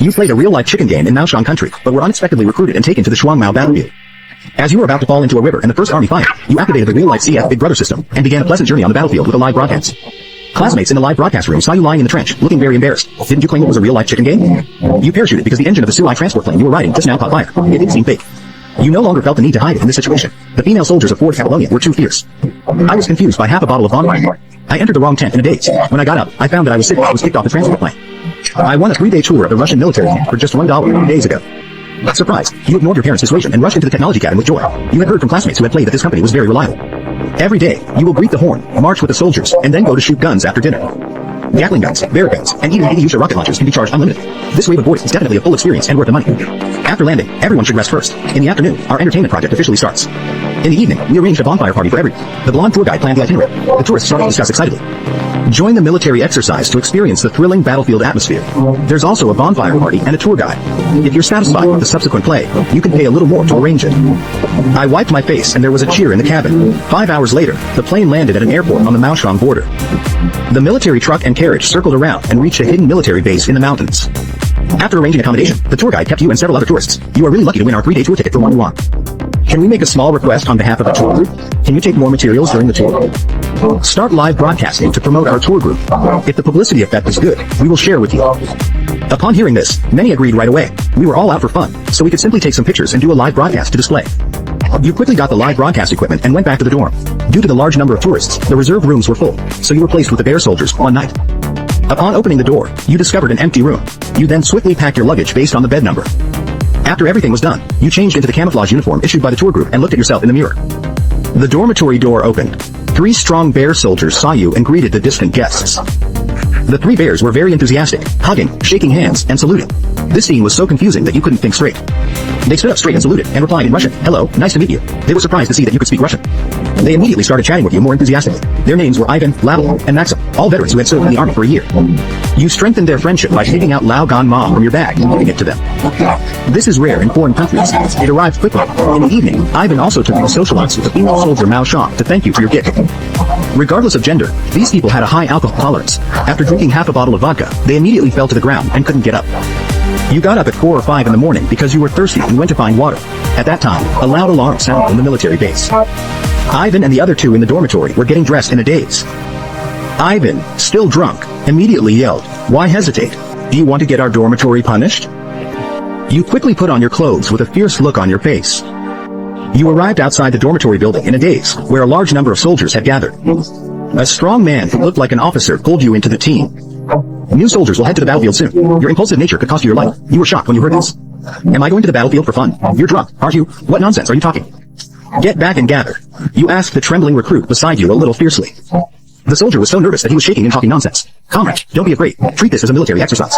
You played a real-life chicken game in Maoshang country, but were unexpectedly recruited and taken to the Shuangmao battlefield. As you were about to fall into a river and the first army fired, you activated the real-life CF Big Brother system, and began a pleasant journey on the battlefield with a live broadcast. Classmates in the live broadcast room saw you lying in the trench, looking very embarrassed. Didn't you claim it was a real-life chicken game? You parachuted because the engine of the Suai transport plane you were riding just now caught fire. It didn't seem fake. You no longer felt the need to hide it in this situation. The female soldiers of Fort Catalonia were too fierce. I was confused by half a bottle of bonfire. I entered the wrong tent in a daze. When I got up, I found that I was sick and was kicked off the transport plane. I won a 3-day tour of the Russian military camp for just $1 3 days ago. Surprised, you ignored your parents' dissuasion and rushed into the technology cabin with joy. You had heard from classmates who had played that this company was very reliable. Every day, you will greet the horn, march with the soldiers, and then go to shoot guns after dinner. Gatling guns, bear guns, and even AD-Usha rocket launchers can be charged unlimited. This wave of boys is definitely a full experience and worth the money. After landing, everyone should rest first. In the afternoon, our entertainment project officially starts. In the evening, we arranged a bonfire party for everyone. The blonde tour guide planned the itinerary. The tourists started to discuss excitedly. Join the military exercise to experience the thrilling battlefield atmosphere. There's also a bonfire party and a tour guide. If you're satisfied with the subsequent play, you can pay a little more to arrange it. I wiped my face and there was a cheer in the cabin. 5 hours later, the plane landed at an airport on the Maoshang border. The military truck and carriage circled around and reached a hidden military base in the mountains. After arranging accommodation, the tour guide kept you and several other tourists. You are really lucky to win our 3-day tour ticket for 1 yuan. Can we make a small request on behalf of the tour group? Can you take more materials during the tour? Start live broadcasting to promote our tour group. If the publicity effect is good, we will share with you. Upon hearing this, many agreed right away. We were all out for fun, so we could simply take some pictures and do a live broadcast to display. You quickly got the live broadcast equipment and went back to the dorm. Due to the large number of tourists, the reserve rooms were full, so you were placed with the bear soldiers one night. Upon opening the door, you discovered an empty room. You then swiftly packed your luggage based on the bed number. After everything was done, you changed into the camouflage uniform issued by the tour group and looked at yourself in the mirror. The dormitory door opened. 3 strong bear soldiers saw you and greeted the distant guests. The 3 bears were very enthusiastic, hugging, shaking hands, and saluting. This scene was so confusing that you couldn't think straight. They stood up straight and saluted, and replied in Russian, "Hello, nice to meet you." They were surprised to see that you could speak Russian. They immediately started chatting with you more enthusiastically. Their names were Ivan, Lavalo, and Maxim, all veterans who had served in the army for a year. You strengthened their friendship by taking out Lao Gan Ma from your bag and giving it to them. This is rare in foreign countries. It arrived quickly. In the evening, Ivan also took you to socialize with the female soldier Mao Shang to thank you for your gift. Regardless of gender, these people had a high alcohol tolerance. After drinking half a bottle of vodka, they immediately fell to the ground and couldn't get up. You got up at 4 or 5 in the morning because you were thirsty and went to find water. At that time, a loud alarm sounded from the military base. Ivan and the other 2 in the dormitory were getting dressed in a daze. Ivan, still drunk, immediately yelled, "Why hesitate? Do you want to get our dormitory punished?" You quickly put on your clothes with a fierce look on your face. You arrived outside the dormitory building in a daze, where a large number of soldiers had gathered. A strong man who looked like an officer pulled you into the team. New soldiers will head to the battlefield soon. Your impulsive nature could cost you your life. You were shocked when you heard this. Am I going to the battlefield for fun? You're drunk, aren't you? What nonsense are you talking? Get back and gather. You asked the trembling recruit beside you a little fiercely. The soldier was so nervous that he was shaking and talking nonsense. Comrade, don't be afraid. Treat this as a military exercise.